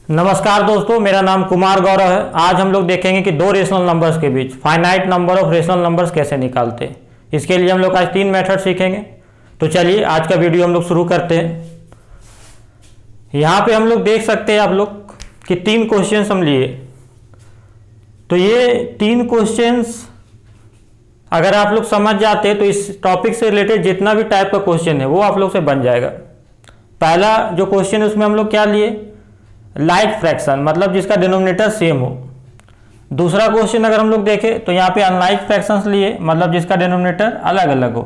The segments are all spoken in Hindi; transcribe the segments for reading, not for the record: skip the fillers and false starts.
नमस्कार दोस्तों, मेरा नाम कुमार गौरव है। आज हम लोग देखेंगे कि दो रेशनल नंबर्स के बीच finite number of rational numbers कैसे निकालते हैं। इसके लिए हम लोग आज 3 मेथड सीखेंगे। तो चलिए आज का वीडियो हम लोग शुरू करते हैं। यहाँ पे हम लोग देख सकते हैं आप लोग कि 3 क्वेश्चंस हम लिए। तो ये 3 क्वेश्चंस अगर आप लोग समझ जाते हैं तो इस टॉपिक से रिलेटेड जितना भी टाइप का क्वेश्चन है वो आप लोग से बन जाएगा। पहला जो क्वेश्चन है उसमें हम लोग क्या लिए, लाइक फ्रैक्शन, मतलब जिसका डिनोमिनेटर सेम हो। दूसरा क्वेश्चन अगर हम लोग देखें तो यहाँ पे अनलाइक फ्रैक्शंस लिए, मतलब जिसका डिनोमिनेटर अलग अलग हो।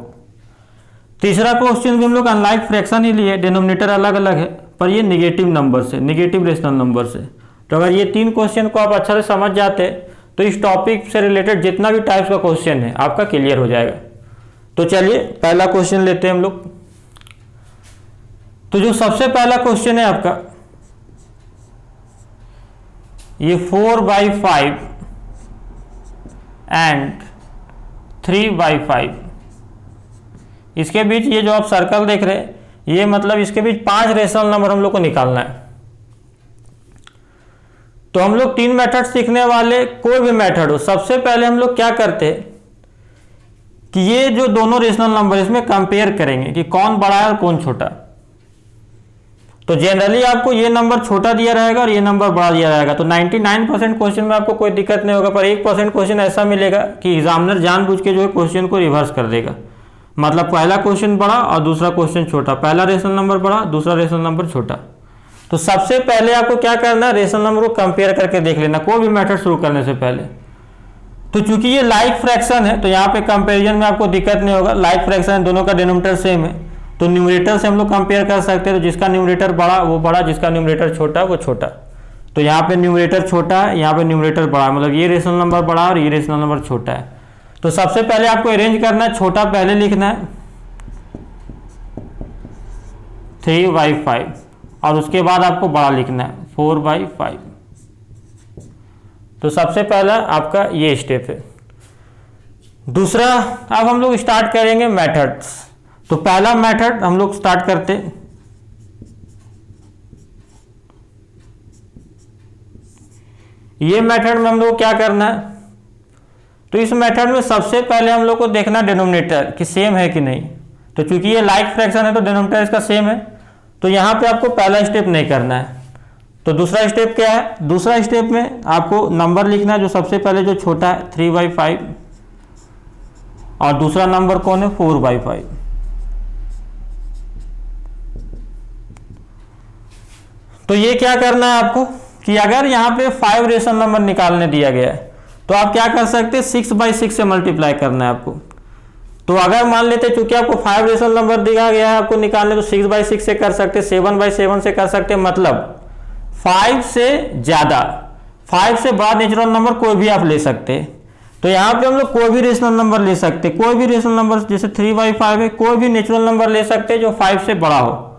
तीसरा क्वेश्चन भी हम लोग अनलाइक फ्रैक्शन ही लिए, डिनोमिनेटर अलग अलग है पर ये निगेटिव नंबर से, निगेटिव रेशनल नंबर से। तो अगर ये 3 क्वेश्चन को आप अच्छा से समझ जाते तो इस टॉपिक से रिलेटेड जितना भी टाइप्स का क्वेश्चन है आपका क्लियर हो जाएगा। तो चलिए पहला क्वेश्चन लेते हैं हम लोग। तो जो सबसे पहला क्वेश्चन है आपका, ये 4/5 एंड 3/5, इसके बीच ये जो आप सर्कल देख रहे हैं ये मतलब इसके बीच 5 रेशनल नंबर हम लोग को निकालना है। तो हम लोग 3 मेथड सीखने वाले, कोई भी मेथड हो, सबसे पहले हम लोग क्या करते हैं कि ये जो दोनों रेशनल नंबर इसमें कंपेयर करेंगे कि कौन बड़ा है और कौन छोटा। तो जनरली आपको ये नंबर छोटा दिया रहेगा और ये नंबर बड़ा दिया रहेगा। तो 99% क्वेश्चन में आपको कोई दिक्कत नहीं होगा, पर 1% क्वेश्चन ऐसा मिलेगा कि एग्जामिनर जानबूझ के जो है क्वेश्चन को रिवर्स कर देगा। मतलब पहला क्वेश्चन बड़ा और दूसरा क्वेश्चन छोटा, पहला रेशनल नंबर बड़ा, दूसरा रेशनल नंबर छोटा। तो सबसे पहले आपको क्या करना है, रेशनल नंबर को कंपेयर करके देख लेना कोई भी मेथड शुरू करने से पहले। तो चूंकि ये लाइक फ्रैक्शन है तो यहाँ पे कंपेरिजन में आपको दिक्कत नहीं होगा। लाइक फ्रैक्शन दोनों का डिनोमिनेटर सेम है तो न्यूमरेटर से हम लोग कंपेयर कर सकते हैं। तो जिसका न्यूमरेटर बड़ा वो बड़ा, जिसका न्यूमरेटर छोटा वो छोटा। तो यहाँ पे न्यूमरेटर छोटा है, यहाँ पे न्यूमरेटर बड़ा, मतलब ये रेशनल नंबर बड़ा और ये रेशनल नंबर छोटा है। तो सबसे पहले आपको अरेंज करना है, छोटा पहले लिखना है 3/5 और उसके बाद आपको बड़ा लिखना है 4/5। तो सबसे पहला आपका ये स्टेप है। दूसरा अब हम लोग स्टार्ट करेंगे मेथड्स। तो पहला मेथड हम लोग स्टार्ट करते, ये मेथड में हम लोग क्या करना है, तो इस मेथड में सबसे पहले हम लोग को देखना डिनोमिनेटर कि सेम है कि नहीं। तो चूंकि ये लाइक फ्रैक्शन है तो डिनोमिनेटर इसका सेम है, तो यहाँ पे आपको पहला स्टेप नहीं करना है। तो दूसरा स्टेप क्या है, दूसरा स्टेप में आपको नंबर लिखना है जो सबसे पहले जो छोटा है 3/5 और दूसरा नंबर कौन है 4/5। तो ये क्या करना है आपको कि अगर यहाँ पे 5 रेशनल नंबर निकालने दिया गया है तो आप क्या कर सकते हैं, 6/6 से मल्टीप्लाई करना है आपको। तो अगर मान लेते चूंकि आपको 5 रेशनल नंबर दिया गया है आपको निकालने, तो 6/6 से कर सकते, 7/7 से कर सकते, मतलब 5 से ज्यादा, 5 से बड़ा नेचुरल नंबर कोई भी आप ले सकते हैं। तो यहाँ पे हम लोग कोई भी रेशनल नंबर ले सकते, कोई भी रेशनल नंबर, जैसे 3/5 है, कोई भी नेचुरल नंबर ले सकते जो 5 से बड़ा हो।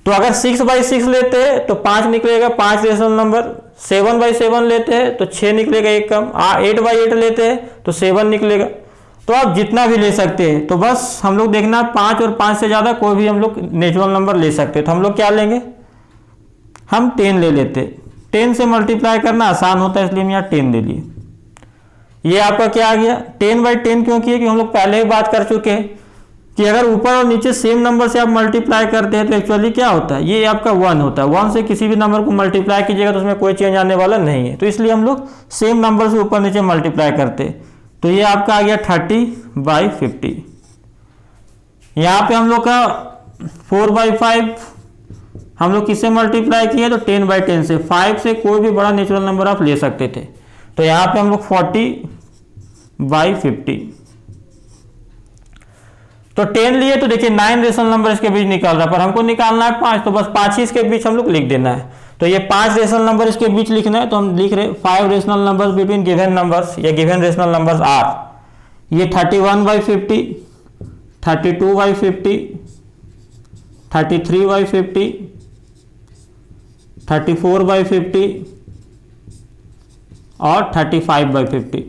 तो अगर 6/6 लेते हैं तो 5 निकलेगा, 5 रेशनल नंबर। 7/7 लेते हैं तो 6 निकलेगा, एक कम। 8/8 लेते हैं तो 7 निकलेगा। तो आप जितना भी ले सकते हैं, तो बस हम लोग देखना 5 और 5 से ज्यादा कोई भी हम लोग नेचुरल नंबर ले सकते हैं। तो हम लोग क्या लेंगे, हम 10 ले लेते। 10 से मल्टीप्लाई करना आसान होता है इसलिए हम यहाँ 10 ले लिए। ये आपका क्या आ गया, 10/10 क्यों किया कि हम लोग पहले ही बात कर चुके हैं कि अगर ऊपर और नीचे सेम नंबर से आप मल्टीप्लाई करते हैं तो एक्चुअली क्या होता है, ये आपका 1 होता है। 1 से किसी भी नंबर को मल्टीप्लाई कीजिएगा तो उसमें कोई चेंज आने वाला नहीं है। तो इसलिए हम लोग सेम नंबर से ऊपर नीचे मल्टीप्लाई करते हैं। तो ये आपका आ गया 30/50। यहाँ पे हम लोग का 4/5 हम लोग किससे मल्टीप्लाई किए, तो 10/10 से। 5 से कोई भी बड़ा नेचुरल नंबर आप ले सकते थे। तो यहाँ पे हम लोग 40/50। तो 10 लिए तो देखिए 9 रेशनल नंबर इसके बीच निकाल रहा है, पर हमको निकालना है 5, तो बस 5 ही इसके बीच हम लोग लिख देना है। तो ये 5 रेशनल नंबर इसके बीच लिखना है, तो हम लिख रहे 5 rational numbers between given numbers या गिवन रेशनल नंबर्स आर। ये 31/50, 32/50, 33/50, 34/50 और 35/50।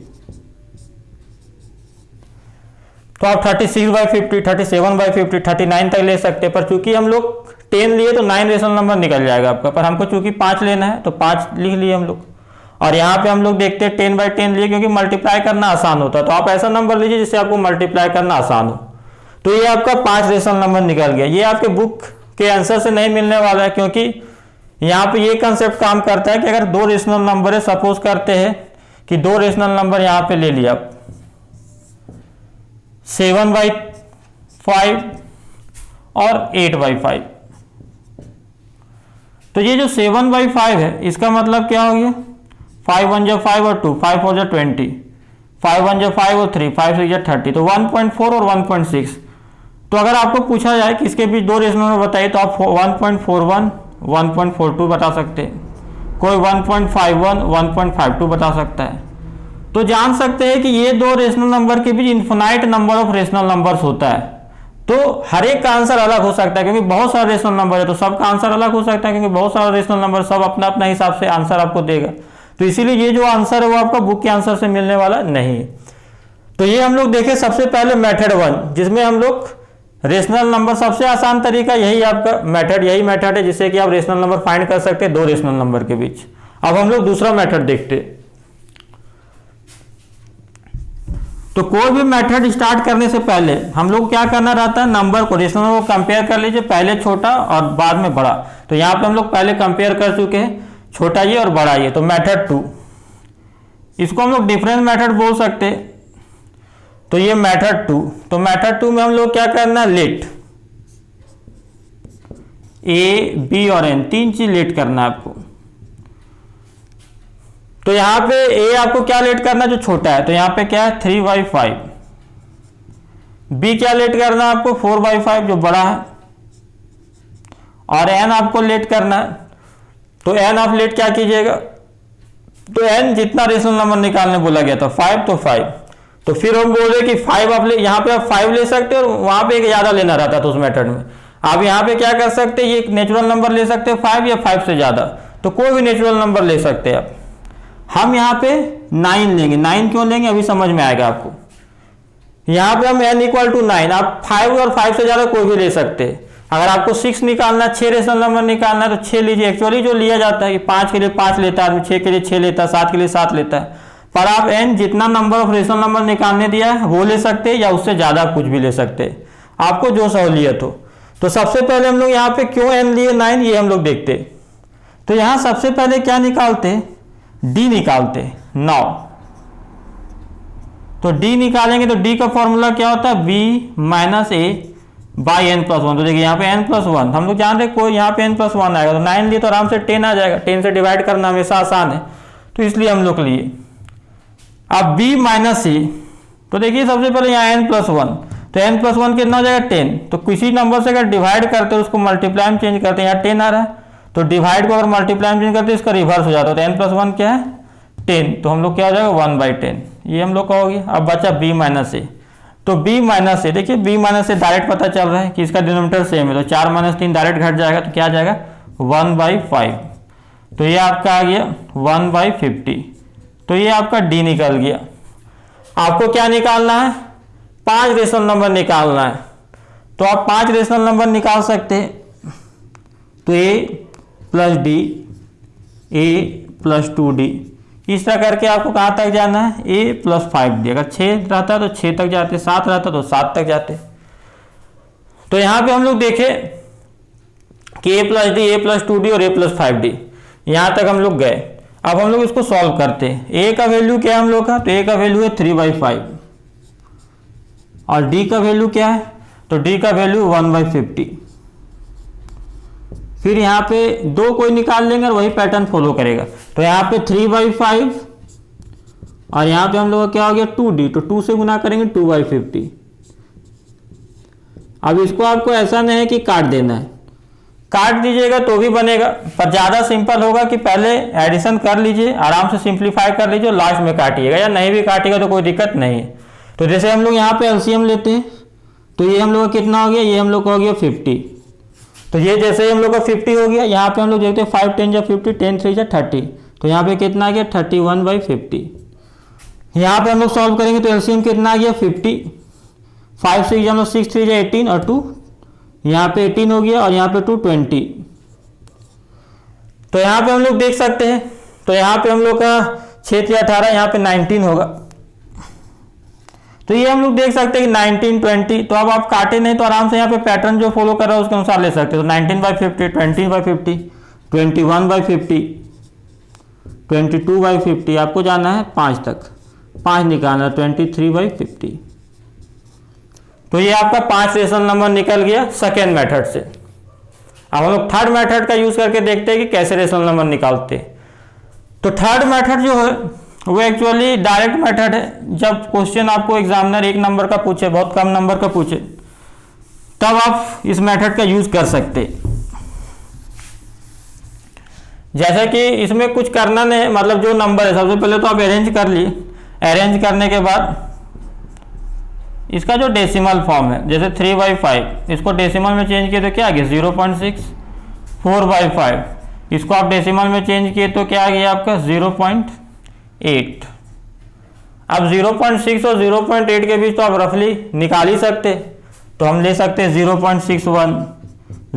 तो आप 36/50, 37/50, 39 तक ले सकते हैं। पर चूंकि हम लोग 10 लिए तो 9 रेशनल नंबर निकल जाएगा आपका, पर हमको चूंकि 5 लेना है तो 5 लिख लिए हम लोग। और यहाँ पे हम लोग देखते हैं 10/10 लिए, क्योंकि मल्टीप्लाई करना आसान होता है, तो आप ऐसा नंबर लीजिए जिससे आपको मल्टीप्लाई करना आसान हो। तो ये आपका 5 रेशनल नंबर निकल गया। ये आपके बुक के आंसर से नहीं मिलने वाला है, क्योंकि यहाँ पे ये कंसेप्ट काम करता है कि अगर 2 रेशनल नंबर है, सपोज करते हैं कि 2 रेशनल नंबर यहाँ पे ले लिया आप 7/5 और 8/5, तो ये जो 7/5 है इसका मतलब क्या हो गया, 5 1 जा 5 और 2, 5 4 जा 20, 5 1 जा 5 और 3, 5 6 जा 30, तो 1.4 और 1.6। तो अगर आपको पूछा जाए कि इसके बीच 2 रेशनल नंबर बताइए तो आप 1.41 1.42 बता सकते हैं, कोई 1.51 1.52 बता सकता है। तो जान सकते हैं कि ये 2 रेशनल नंबर के बीच infinite number of rational numbers होता है। तो हर एक का आंसर अलग हो सकता है, क्योंकि बहुत सारे रेशनल नंबर है तो सबका आंसर अलग हो सकता है, क्योंकि बहुत सारे रेशनल नंबर सब अपना अपना हिसाब से आंसर आपको देगा। तो इसीलिए ये जो आंसर है वो आपका बुक के आंसर से मिलने वाला नहीं है। तो ये हम लोग देखें सबसे पहले मेथड 1, जिसमें हम लोग रेशनल नंबर, सबसे आसान तरीका यही आपका मेथड, यही मेथड है जिससे कि आप रेशनल नंबर फाइंड कर सकते हैं 2 रेशनल नंबर के बीच। अब हम लोग दूसरा मेथड देखते हैं। तो कोई भी मेथड स्टार्ट करने से पहले हम लोग क्या करना रहता है, नंबर को, रेशनल नंबर को कंपेयर कर लीजिए, पहले छोटा और बाद में बड़ा। तो यहाँ पे हम लोग पहले कंपेयर कर चुके हैं, छोटा ये और बड़ा ये। तो मेथड 2, इसको हम लोग डिफरेंस मेथड बोल सकते हैं। तो ये मेथड 2, तो मेथड 2 में हम लोग क्या करना है, लेट ए बी और एन, 3 चीज लेट करना है आपको। तो यहां पे ए आपको क्या लेट करना है, जो छोटा है, तो यहां पे क्या है 3/5। बी क्या लेट करना है आपको 4/5 जो बड़ा है, और एन आपको लेट करना है। तो एन आप लेट क्या कीजिएगा, तो एन जितना रेशनल नंबर निकालने बोला गया था 5, तो 5। तो फिर हम बोल रहे कि 5 आप ले, यहाँ पे आप 5 ले सकते हैं और वहां पे एक ज्यादा लेना रहता था उस मेथड में। आप यहाँ पे क्या कर सकते हैं, ये नेचुरल नंबर ले सकते हैं 5 या 5 से ज्यादा, तो कोई भी नेचुरल नंबर ले सकते हैं आप। हम यहाँ पे 9 लेंगे। 9 क्यों लेंगे अभी समझ में आएगा आपको। यहाँ पे हम n = 9, आप 5 और 5 से ज्यादा कोई भी ले सकते हैं। अगर आपको 6 निकालना, 6 रेशनल नंबर निकालना है तो 6 लीजिए। एक्चुअली जो लिया जाता है कि 5 के लिए 5 लेता है आदमी, 6 के लिए 6 लेता है, 7 के लिए 7 लेता है। पर आप n जितना नंबर ऑफ रेशनल नंबर निकालने दिया है वो ले सकते हैं, या उससे ज्यादा कुछ भी ले सकते हैं, आपको जो सहूलियत हो। तो सबसे पहले हम लोग यहाँ पे क्यों n लिए 9, ये हम लोग देखते। तो यहाँ सबसे पहले क्या निकालते, d निकालते 9। तो d निकालेंगे तो d का फॉर्मूला क्या होता है, b - a/n+1। तो देखिए यहाँ पे n+1 हम लोग जान रहे, कोई यहाँ पे n+1 आएगा, तो 9 लिए तो आराम से 10 आ जाएगा। 10 से डिवाइड करना हमेशा आसान है, तो इसलिए हम लोग लिए। अब b - a, तो देखिए सबसे पहले यहाँ n+1, तो n+1 कितना हो जाएगा 10। तो किसी नंबर से अगर डिवाइड करते हैं उसको मल्टीप्लाई में चेंज करते हैं, यहाँ 10 आ रहा है, तो डिवाइड को अगर मल्टीप्लाई में चेंज करते हैं इसका रिवर्स हो जाता है। तो n+1 क्या है 10, तो हम लोग क्या हो जाएगा 1/10, ये हम लोग का हो गया। अब बचा b - a, तो b - a, देखिए b - a डायरेक्ट पता चल रहा है कि इसका डिनोमिनेटर सेम है, तो 4 - 3 डायरेक्ट घट जाएगा, तो क्या आ जाएगा 1/5। तो ये आपका आ गया 1/50। तो ये आपका d निकल गया। आपको क्या निकालना है, 5 रेशनल नंबर निकालना है। तो आप 5 रेशनल नंबर निकाल सकते हैं। तो a + d, a + 2d, इस तरह करके आपको कहाँ तक जाना है, a + 5d। अगर 6 रहता तो 6 तक जाते, 7 रहता तो 7 तक जाते। तो यहाँ पे हम लोग देखें कि a + d, a + 2d और a + 5d, यहाँ तक हम लोग गए। अब हम लोग इसको सॉल्व करते हैं। a का वैल्यू क्या है हम लोग का, तो a का वैल्यू है 3/5, और d का वैल्यू क्या है, तो d का वैल्यू 1/50। फिर यहाँ पे 2 कोई निकाल लेंगे और वही पैटर्न फॉलो करेगा। तो यहाँ पे 3/5 और यहाँ पे हम लोग का क्या हो गया 2d, तो 2 से गुना करेंगे 2/50। अब इसको आपको ऐसा नहीं है कि काट देना है, काट दीजिएगा तो भी बनेगा, पर ज़्यादा सिंपल होगा कि पहले एडिशन कर लीजिए, आराम से सिंप्लीफाई कर लीजिए, लास्ट में काटिएगा, या नहीं भी काटिएगा तो कोई दिक्कत नहीं है। तो जैसे हम लोग यहाँ पे एलसीएम लेते हैं, तो ये हम लोग का कितना हो गया, ये हम लोग का हो गया 50। तो ये जैसे ही हम लोग का 50 हो गया, यहाँ पे हम लोग देखते हैं 5 10 × 50, 10 3 × 30, तो यहाँ पे कितना आ गया 31/50। यहाँ पे हम लोग सॉल्व करेंगे तो एलसीएम कितना आ गया 50, 5 6 6 3 18 और 2 यहाँ पे 18 हो गया और यहाँ पे 2 20। तो यहाँ पे हम लोग देख सकते हैं, तो यहाँ पे हम लोग का 6 3 18, यहाँ पे 19 होगा। तो ये हम लोग देख सकते हैं कि 19 20। तो अब आप काटे नहीं तो आराम से यहाँ पे पैटर्न जो फॉलो कर रहा है उसके अनुसार ले सकते हो। तो 19/50, 20/50, 21/50, 22/50, आपको जाना है 5 तक, 5 निकालना, 23/50। तो ये आपका 5 रेशनल नंबर निकल गया सेकेंड मेथड से। अब हम लोग थर्ड मेथड का यूज करके देखते हैं कि कैसे रेशनल नंबर निकालते हैं। तो थर्ड मेथड जो है वो एक्चुअली डायरेक्ट मेथड है। जब क्वेश्चन आपको एग्जामिनर एक नंबर का पूछे, बहुत कम नंबर का पूछे, तब आप इस मेथड का यूज कर सकते हैं। जैसे कि इसमें कुछ करना नहीं, मतलब जो नंबर है सबसे पहले तो आप अरेंज कर लिए। अरेंज करने के बाद इसका जो डेसिमल फॉर्म है, जैसे 3/5, इसको डेसिमल में चेंज किए तो क्या आ गया 0.6, 4/5, इसको आप डेसिमल में चेंज किए तो क्या आ गया आपका 0.8। अब 0.6 और 0.8 के बीच तो आप रफली निकाल ही सकते, तो हम ले सकते हैं 0.61,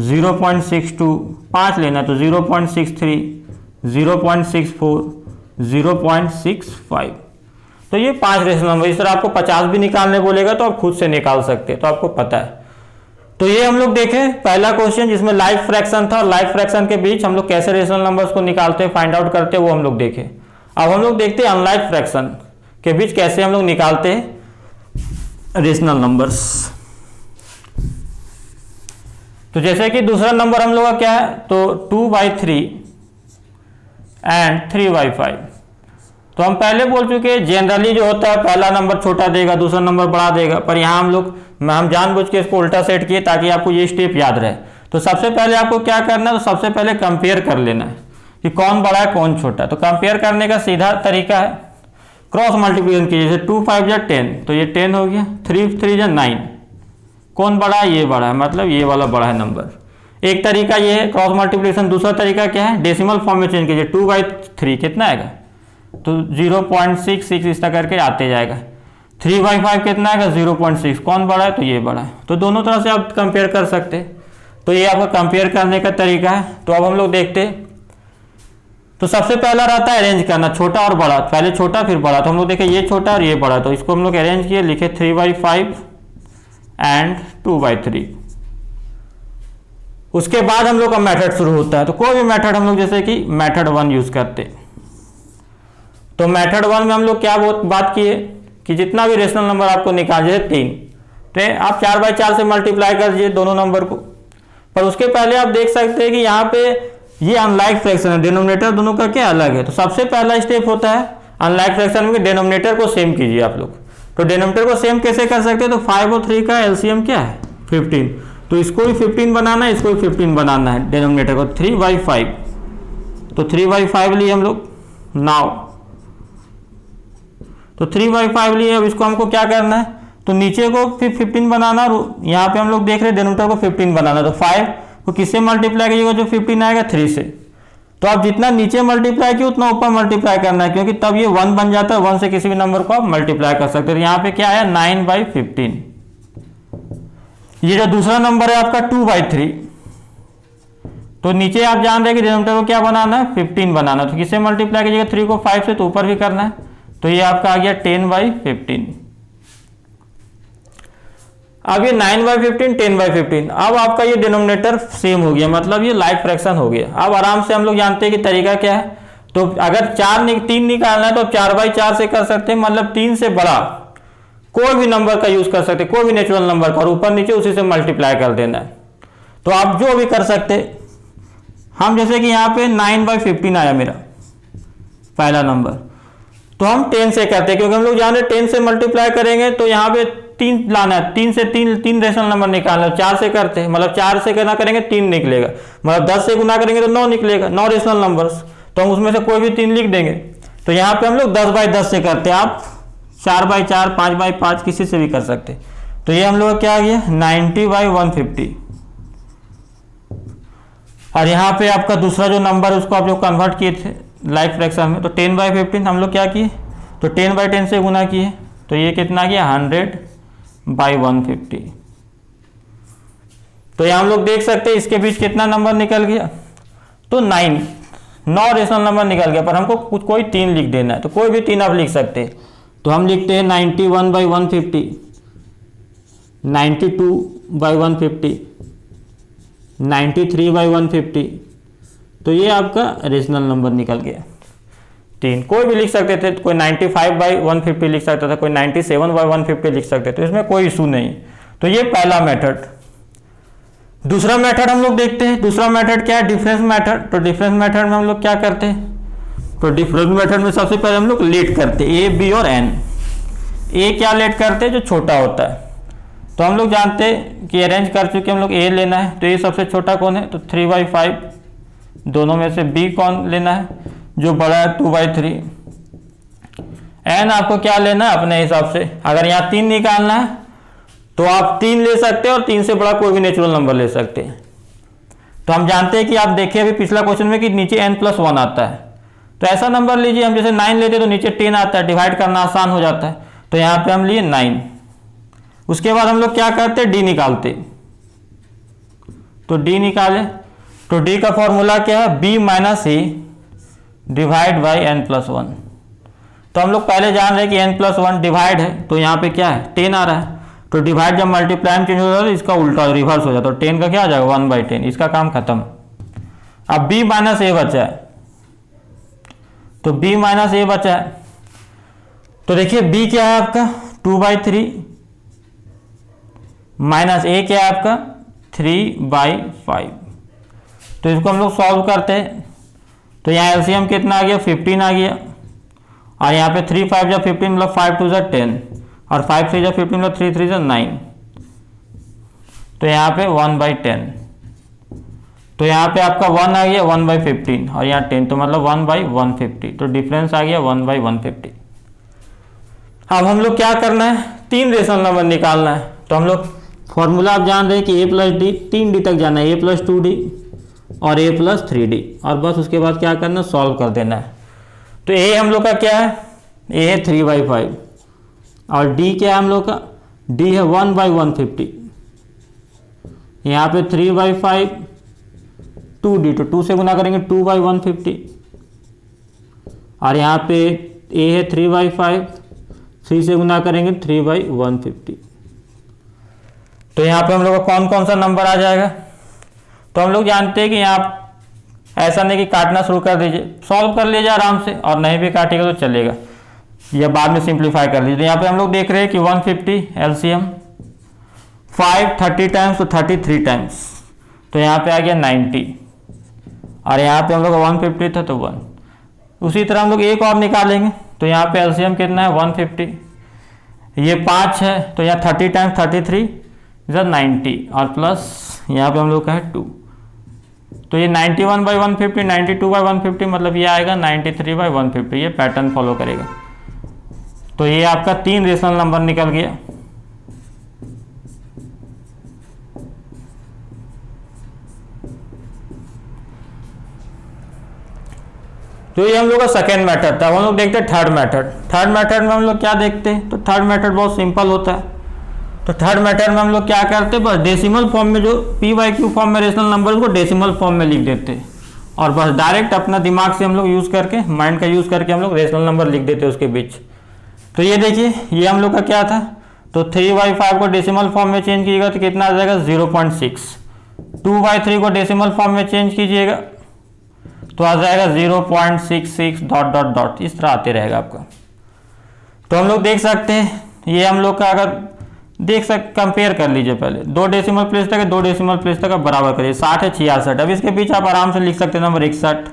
0.62, 5 लेना तो 0.63, 0.64, 0.65। तो ये 5 रेशनल नंबर। इस तरह आपको 50 भी निकालने बोलेगा तो आप खुद से निकाल सकते हैं, तो आपको पता है। तो ये हम लोग देखें पहला क्वेश्चन जिसमें लाइक फ्रैक्शन था, और लाइक फ्रैक्शन के बीच हम लोग कैसे रेशनल नंबर्स को निकालते हैं, फाइंड आउट करते हैं, वो हम लोग देखें। अब हम लोग देखते हैं अनलाइक फ्रैक्शन के बीच कैसे हम लोग निकालते हैं रेशनल नंबर्स। तो जैसे कि दूसरा नंबर हम लोग का क्या है, तो 2/3 एंड 3/5। तो हम पहले बोल चुके हैं जनरली जो होता है पहला नंबर छोटा देगा, दूसरा नंबर बड़ा देगा, पर यहाँ हम जानबूझ के इसको उल्टा सेट किए ताकि आपको ये स्टेप याद रहे। तो सबसे पहले आपको क्या करना है, तो सबसे पहले कंपेयर कर लेना है कि कौन बड़ा है कौन छोटा है। तो कंपेयर करने का सीधा तरीका है क्रॉस मल्टीप्लिकेशन कीजिए। जैसे 2 5 जा 10, तो ये 10 हो गया, 3 3 जा 9, कौन बड़ा है, ये बड़ा है, मतलब ये वाला बड़ा है नंबर। एक तरीका ये है क्रॉस मल्टीप्लिकेशन। दूसरा तरीका क्या है, डेसिमल फॉर्म में चेंज कीजिए। 2/3 कितना आएगा, तो 0.66 इस तरह करके आते जाएगा। 3/5 कितना आएगा 0.6, कौन बड़ा है, तो ये बड़ा है। तो दोनों तरह से आप कंपेयर कर सकते हैं। तो ये आपका कंपेयर करने का तरीका है। तो अब हम लोग देखते हैं। तो सबसे पहला रहता है अरेंज करना, छोटा और बड़ा, पहले छोटा फिर बड़ा। तो हम लोग देखें ये छोटा और ये बड़ा, तो इसको हम लोग अरेंज किए, लिखे 3/5 एंड 2/3। उसके बाद हम लोग का मेथड शुरू होता है। तो कोई भी मेथड हम लोग जैसे कि मेथड 1 यूज करते हैं। तो मेथड 1 में हम लोग क्या बात किए कि जितना भी रेशनल नंबर आपको निकाल, जैसे 3, तो आप 4/4 से मल्टीप्लाई कर दीजिए दोनों नंबर को। पर उसके पहले आप देख सकते हैं कि यहाँ पे ये अनलाइक फ्रैक्शन है, डिनोमिनेटर दोनों का क्या अलग है। तो सबसे पहला स्टेप होता है अनलाइक फ्रैक्शन में डिनोमिनेटर को सेम कीजिए आप लोग। तो डिनोमिनेटर को सेम कैसे कर सकते हैं, तो 5 और 3 का एलसीएम क्या है 15। तो इसको भी 15 बनाना है, इसको भी 15 बनाना है डिनोमिनेटर को। 3/5, तो 3/5 लिए हम लोग नाउ। तो 3/5 लिए, अब इसको हमको क्या करना है, तो नीचे को फिर 15 बनाना, और यहाँ पे हम लोग देख रहे हैं डिनोमिनेटर को 15 बनाना। तो 5 को किससे मल्टीप्लाई कीजिएगा, जो 15 आएगा 3 से। तो आप जितना नीचे मल्टीप्लाई किए उतना ऊपर मल्टीप्लाई करना है, क्योंकि तब ये 1 बन जाता है। 1 से किसी भी नंबर को आप मल्टीप्लाई कर सकते हैं। यहाँ पे क्या है 9/15। ये जो दूसरा नंबर है आपका 2/3, तो नीचे आप जान रहे हैं कि डिनोमिनेटर को क्या बनाना है 15 बनाना। तो किससे मल्टीप्लाई कीजिएगा 3 को 5 से, तो ऊपर भी करना है। तो ये आपका आ गया 10/15। अब ये 9/15, 10/15। अब आपका ये डिनोमिनेटर सेम हो गया, मतलब ये लाइक फ्रैक्शन हो गया। अब आराम से हम लोग जानते हैं कि तरीका क्या है। तो अगर 3 निकालना है तो 4/4 से कर सकते हैं, मतलब 3 से बड़ा कोई भी नंबर का यूज कर सकते हैं, कोई भी नेचुरल नंबर का, और ऊपर नीचे उसी से मल्टीप्लाई कर देना है। तो आप जो भी कर सकते। हम जैसे कि यहाँ पे 9/15 आया मेरा पहला नंबर, तो हम 10 से करते हैं, क्योंकि हम लोग जान रहे 10 से मल्टीप्लाई करेंगे तो यहाँ पे 3 लाना है। 3 से 3 रेशनल नंबर निकालना है। 4 से करते हैं, मतलब 4 से गुना करेंगे 3 निकलेगा, मतलब 10 से गुना करेंगे तो 9 निकलेगा, 9 रेशनल नंबर्स। तो हम उसमें से कोई भी 3 लिख देंगे। तो यहाँ पे हम लोग 10/10 से करते हैं, आप 4/4, 5/5 किसी से भी कर सकते। तो ये हम लोग क्या आ गया 90/150। और यहाँ पे आपका दूसरा जो नंबर है उसको आप लोग कन्वर्ट किए थे लाइक फ्रैक्शन में। तो 10/15 हम लोग क्या किए, तो 10/10 से गुना किए, तो ये कितना गया 100/150। तो यहाँ हम लोग देख सकते हैं इसके बीच कितना नंबर निकल गया, तो 9 रेशनल नंबर निकल गया, पर हमको कुछ कोई 3 लिख देना है, तो कोई भी 3 आप लिख सकते हैं। तो हम लिखते हैं 91/150, 92/150, 93/150। तो ये आपका रेशनल नंबर निकल गया 3। कोई भी लिख सकते थे, कोई 95/150 लिख सकता था, कोई 97/150 लिख सकते थे, इसमें कोई इशू नहीं। तो ये पहला मेथड। दूसरा मेथड हम लोग देखते हैं। दूसरा मेथड क्या है, डिफरेंस मेथड। तो डिफरेंस मेथड में हम लोग क्या करते हैं, तो डिफरेंस मेथड में सबसे पहले हम लोग लेट करते हैं, ए, बी और एन। ए क्या लेट करते हैं, जो छोटा होता है। तो हम लोग जानते हैं कि अरेंज कर चुके हम लोग ए लेना है, तो ये सबसे छोटा कौन है, तो 3/5। दोनों में से बी कौन लेना है, जो बड़ा है 2/3। एन आपको क्या लेना है अपने हिसाब से, अगर यहाँ 3 निकालना है तो आप 3 ले सकते हैं, और 3 से बड़ा कोई भी नेचुरल नंबर ले सकते हैं। तो हम जानते हैं कि आप देखिए अभी पिछला क्वेश्चन में कि नीचे n+1 आता है, तो ऐसा नंबर लीजिए, हम जैसे 9 लेते तो नीचे 10 आता है, डिवाइड करना आसान हो जाता है। तो यहाँ पे हम लिए 9। उसके बाद हम लोग क्या करते हैं, डी निकालते। तो डी निकाले, तो डी का फॉर्मूला क्या है, b - a divide by n+1। तो हम लोग पहले जान रहे हैं कि n+1 डिवाइड है, तो यहाँ पे क्या है, 10 आ रहा है। तो डिवाइड जब मल्टीप्लाई में चेंज हो जाता है, इसका उल्टा रिवर्स हो जाता है, तो 10 का क्या आ जाएगा, 1/10। इसका काम खत्म। अब b - a बचा है, तो b - a बचा है। तो देखिए b क्या है आपका 2/3 माइनस a क्या है आपका 3/5। तो इसको हम लोग सॉल्व करते हैं, तो यहाँ एलसीएम कितना आ गया, 15 आ गया। और यहाँ पे 3 5 जब 15 मतलब 5 2 10, और 5 3 जब 15 मतलब 3 3 9। तो यहाँ पे 1/10। तो यहाँ पे आपका 1 आ गया 1/15, और यहाँ 10, तो मतलब 1/150। तो डिफरेंस आ गया 1/150। अब हम लोग क्या करना है, 3 रेशनल नंबर निकालना है। तो हम लोग फॉर्मूला आप जान रहे हैं कि a+d, 3d तक जाना है, a+2d और a+3d, और बस उसके बाद क्या करना है, सॉल्व कर देना है। तो a हम लोग का क्या है, a है 3/5, और d क्या है हम लोग का, d है 1/150। यहाँ पे 3/5 2d, तो 2 से गुना करेंगे 2/150, और यहाँ पे a है 3/5, 3 से गुना करेंगे 3/150। तो यहाँ पे हम लोग का कौन कौन सा नंबर आ जाएगा। तो हम लोग जानते हैं कि यहाँ ऐसा नहीं कि काटना शुरू कर दीजिए, सॉल्व कर लीजिए आराम से, और नहीं भी काटेगा तो चलेगा, या बाद में सिंप्लीफाई कर लीजिए। तो यहाँ पे हम लोग देख रहे हैं कि 150 एलसीएम, 5 30 टाइम्स तो 33 टाइम्स, तो यहाँ पे आ गया 90, और यहाँ पे हम लोग 150 था तो 1। उसी तरह हम लोग एक और निकालेंगे, तो यहाँ पे एलसीएम कितना है 150, ये 5 है, तो यहाँ 30 टाइम्स 33 इधर 90, और प्लस यहाँ पे हम लोग का है 2। तो ये 91/150, 92/150, मतलब ये आएगा 93/150। ये पैटर्न फॉलो करेगा। तो ये आपका 3 रेशनल नंबर निकल गया। तो ये हम लोग का सेकेंड मेथड था। हम लोग देखते हैं थर्ड मेथड। थर्ड मेथड में हम लोग क्या देखते हैं, तो थर्ड मेथड बहुत सिंपल होता है। तो थर्ड मेथड में हम लोग क्या करते हैं, बस डेसिमल फॉर्म में जो p/q फॉर्म में रेशनल नंबर उसको डेसिमल फॉर्म में लिख देते हैं, और बस डायरेक्ट अपना दिमाग से हम लोग यूज़ करके, माइंड का यूज़ करके हम लोग रेशनल नंबर लिख देते हैं उसके बीच। तो ये देखिए, ये हम लोग का क्या था, तो 3/5 को डेसिमल फॉर्म में चेंज कीजिएगा तो कितना आ जाएगा 0.6। 2/3 को डेसिमल फॉर्म में चेंज कीजिएगा तो आ जाएगा 0.66 ... इस तरह आते रहेगा आपका। तो हम लोग देख सकते हैं, ये हम लोग का अगर कंपेयर कर लीजिए, पहले 2 डेसिमल प्लेस तक है, 2 डेसिमल प्लेस तक बराबर करिए, 60 है 66। अब इसके बीच आप आराम से लिख सकते हैं नंबर 61,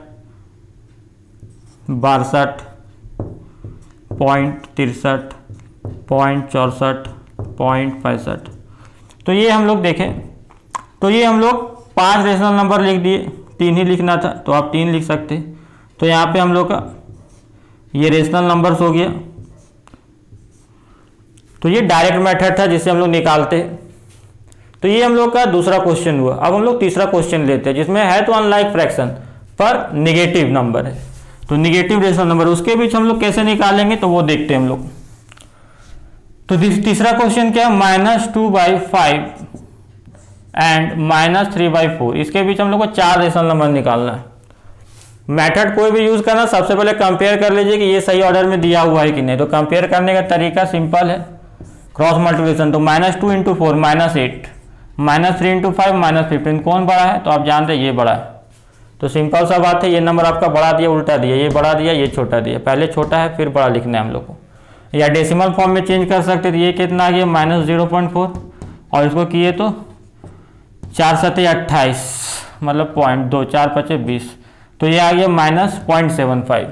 62, 0.63, 0.64, 0.65। तो ये हम लोग देखें, तो ये हम लोग 5 रेशनल नंबर लिख दिए, 3 ही लिखना था तो आप 3 लिख सकते। तो यहाँ पे हम लोग का ये रेशनल नंबर्स हो गया। तो ये डायरेक्ट मेथड था जिससे हम लोग निकालते हैं। तो ये हम लोग का दूसरा क्वेश्चन हुआ। अब हम लोग तीसरा क्वेश्चन लेते हैं, जिसमें है तो अनलाइक फ्रैक्शन पर निगेटिव नंबर है, तो निगेटिव रेशनल नंबर उसके बीच हम लोग कैसे निकालेंगे तो वो देखते हैं हम लोग। तो तीसरा क्वेश्चन क्या है, -2/5 एंड -3/4, इसके बीच हम लोग को 4 रेशनल नंबर निकालना है। मेथड कोई भी यूज़ करना, सबसे पहले कंपेयर कर लीजिए कि ये सही ऑर्डर में दिया हुआ है कि नहीं। तो कंपेयर करने का तरीका सिंपल है, क्रॉस मल्टीप्लिकेशन। तो -2 × 4 -8, -3 × 5 -15, कौन बड़ा है? तो आप जानते हैं ये बड़ा है। तो सिंपल सा बात है, ये नंबर आपका बढ़ा दिया, उल्टा दिया, ये बढ़ा दिया, ये छोटा दिया। पहले छोटा है फिर बड़ा लिखना है हम लोग को, या डेसिमल फॉर्म में चेंज कर सकते थे। ये कितना आ गया? -0.4, और इसको किए तो 4 7 28, मतलब 0.2, 4 5 20, तो ये आ गया -0.75।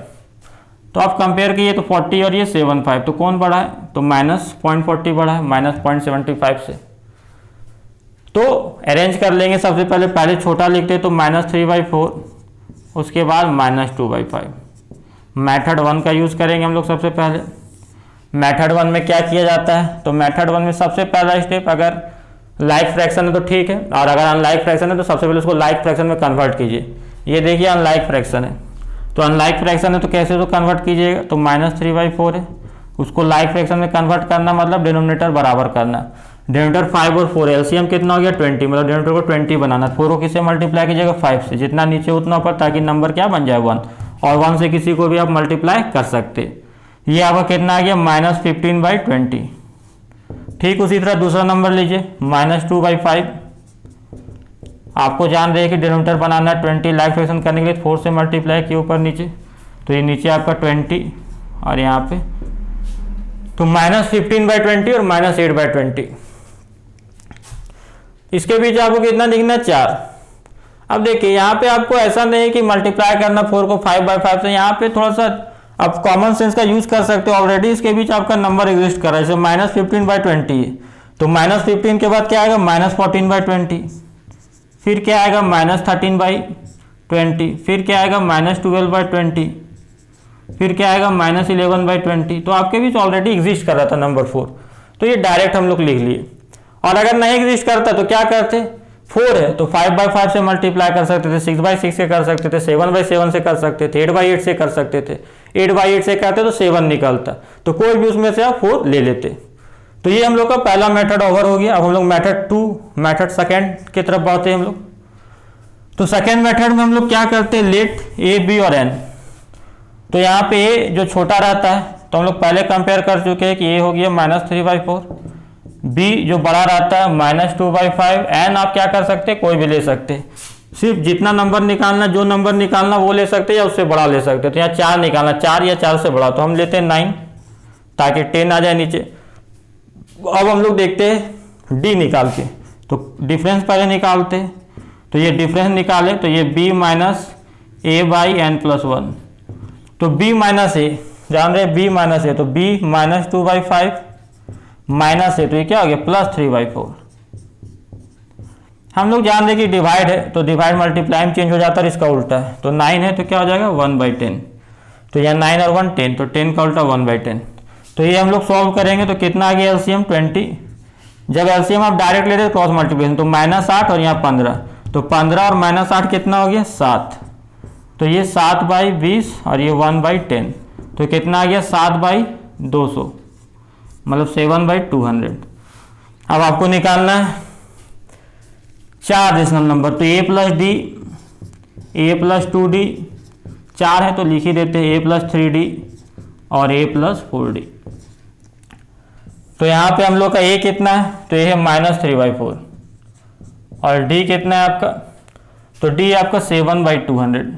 तो आप कंपेयर किए तो 40 और ये 75, तो कौन बड़ा है? तो -0.40 बड़ा है, -0.75 से। तो अरेंज कर लेंगे, सबसे पहले छोटा लिखते तो -3/4, उसके बाद -2/5। मेथड 1 का यूज़ करेंगे हम लोग सबसे पहले। मेथड 1 में क्या किया जाता है? तो मेथड 1 में सबसे पहला स्टेप, अगर लाइक फ्रैक्शन है तो ठीक है, और अगर अनलाइक फ्रैक्शन है तो सबसे पहले उसको लाइक फ्रैक्शन में कन्वर्ट कीजिए। ये देखिए अनलाइक फ्रैक्शन है, तो अनलाइक फ्रैक्शन है तो कैसे उसको कन्वर्ट कीजिएगा? तो -3/4 है, उसको लाइक फ्रैक्शन में कन्वर्ट करना मतलब डिनोमिनेटर बराबर करना। डिनोमिनेटर 5 और 4, एलसीएम कितना हो गया? 20, मतलब डिनोमिनेटर को 20 बनाना। 4 को किससे मल्टीप्लाई कीजिएगा? 5 से, जितना नीचे उतना ऊपर, ताकि नंबर क्या बन जाए? 1, और 1 से किसी को भी आप मल्टीप्लाई कर सकते। ये आपका कितना आ गया? -15/20। ठीक उसी तरह दूसरा नंबर लीजिए, -2/5। आपको जान रहे हैं कि डिनोमिनेटर बनाना है 20, लाइक फ्रैक्शन करने के लिए 4 से मल्टीप्लाई किए ऊपर नीचे, तो ये नीचे आपका 20 और यहाँ पे तो -15/20 और -8/20। इसके बीच आपको कितना लिखना है? 4। अब देखिए यहाँ पे आपको ऐसा नहीं है कि मल्टीप्लाई करना 4 को 5/5 से, यहाँ पे थोड़ा सा आप कॉमन सेंस का यूज कर सकते हो। ऑलरेडी इसके बीच आपका नंबर एग्जिस्ट कर रहा है, जैसे -15/20 है, तो -15 के बाद क्या आएगा? -14/20, फिर क्या आएगा? -13/20, फिर क्या आएगा? -12/20, फिर क्या आएगा? -11/20। तो आपके बीच ऑलरेडी एग्जिस्ट कर रहा था नंबर 4, तो ये डायरेक्ट हम लोग लिख लिए। और अगर नहीं एग्जिस्ट करता तो क्या करते? 4 है तो 5/5 से मल्टीप्लाई कर सकते थे, 6/6 से कर सकते थे, 7/7 से कर सकते थे, 8/8 से कर सकते थे। 8/8 से करते तो 7 निकलता, तो कोई भी उसमें से आप 4 ले लेते। तो ये हम लोग का पहला मेथड ओवर हो गया। अब हम लोग मेथड 2, मेथड सेकेंड की तरफ बढ़ते हैं हम लोग। तो सेकेंड मेथड में हम लोग क्या करते हैं? लेट ए, बी और एन। तो यहाँ पे ए जो छोटा रहता है तो हम लोग पहले कंपेयर कर चुके हैं कि ए हो गया -3/4, बी जो बड़ा रहता है -2/5, एन आप क्या कर सकते हैं? कोई भी ले सकते हैं, सिर्फ जितना नंबर निकालना, जो नंबर निकालना वो ले सकते हैं या उससे बड़ा ले सकते हैं। तो यहाँ 4 निकालना, 4 या 4 से बड़ा, तो हम लेते हैं 9 ताकि 10 आ जाए नीचे। अब हम लोग देखते हैं डी निकाल के, तो डिफरेंस पहले निकालते हैं। तो ये डिफरेंस निकाले तो ये b - a/n+1, तो b - a जान रहे हैं, b - a, तो b -2/5 माइनस है, तो ये क्या हो गया? +3/4। हम लोग जान रहे कि डिवाइड है तो डिवाइड मल्टीप्लाई में चेंज हो जाता है, इसका उल्टा है। तो 9 है तो क्या हो जाएगा? 1/10। तो यह 9 और 1 10, तो 10 का उल्टा 1/10। तो ये हम लोग सॉल्व करेंगे तो कितना आ गया? एलसीएम 20। जब एलसीएम आप डायरेक्ट ले रहे क्रॉस मल्टीप्लिकेशन, तो -8 और यहाँ 15, तो 15 और -8 कितना हो गया? 7। तो ये 7/20 और ये 1/10, तो कितना आ गया? 7/200, मतलब 7/200। अब आपको निकालना है 4 रेशनल नंबर, तो a + d, a + 2d, 4 है तो लिख ही देते हैं a + 3d और a + 4d। तो यहाँ पे हम लोग का a कितना है? तो ये है -3/4, और d कितना है आपका? तो d आपका 7/200,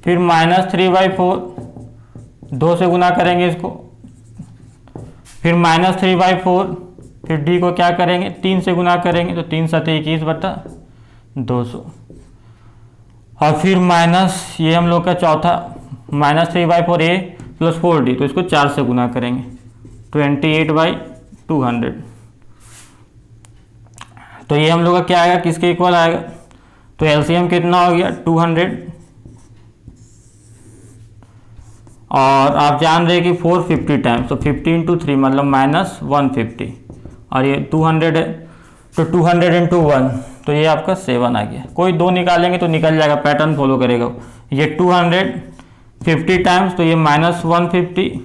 फिर -3/4, 2 से गुना करेंगे इसको, फिर -3/4, फिर d को क्या करेंगे? 3 से गुना करेंगे, तो 3 × 7 = 21/200, और फिर माइनस ये हम लोग का चौथा -3/4 a + 4d, तो इसको 4 से गुना करेंगे, 28/200। तो ये हम लोग का क्या आएगा? किसके इक्वल आएगा? तो एलसीएम कितना हो गया? 200, और आप जान रहे कि 450 टाइम्स, तो 50 × 3 मतलब -150, और ये 200 है तो 200 × 1, तो ये आपका 7 आ गया। कोई 2 निकालेंगे तो निकल जाएगा, पैटर्न फॉलो करेगा। ये 250 टाइम्स, तो ये -150,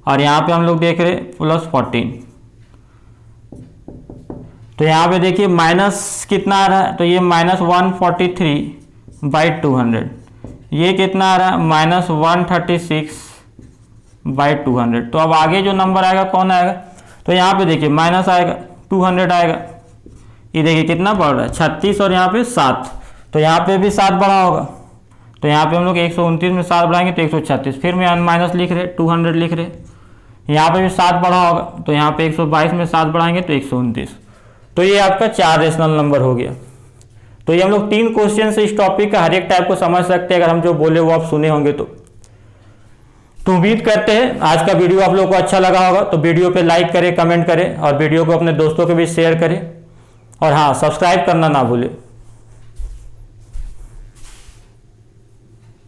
और यहाँ पे हम लोग देख रहे +14, तो यहाँ पे देखिए माइनस कितना आ रहा है, तो ये -143/200, ये कितना आ रहा है -136/200। तो अब आगे जो नंबर आएगा कौन आएगा, तो यहाँ पे देखिए माइनस आएगा 200 आएगा, ये देखिए कितना बढ़ रहा है 36 और यहाँ पे 7, तो यहाँ पे भी 7 बढ़ा होगा, तो यहाँ पे हम लोग 129 में 7 बढ़ाएंगे तो 136, फिर में माइनस लिख रहे 200 लिख रहे, यहाँ पे भी 7 बढ़ा होगा, तो यहाँ पे 122 में 7 बढ़ाएंगे तो 129। तो ये आपका 4 रेशनल नंबर हो गया। तो ये हम लोग 3 क्वेश्चन से इस टॉपिक का हर एक टाइप को समझ सकते हैं, अगर हम जो बोले वो आप सुने होंगे तो उम्मीद करते हैं आज का वीडियो आप लोगों को अच्छा लगा होगा। तो वीडियो पे लाइक करें, कमेंट करें और वीडियो को अपने दोस्तों के बीच शेयर करें, और हाँ, सब्सक्राइब करना ना भूलें।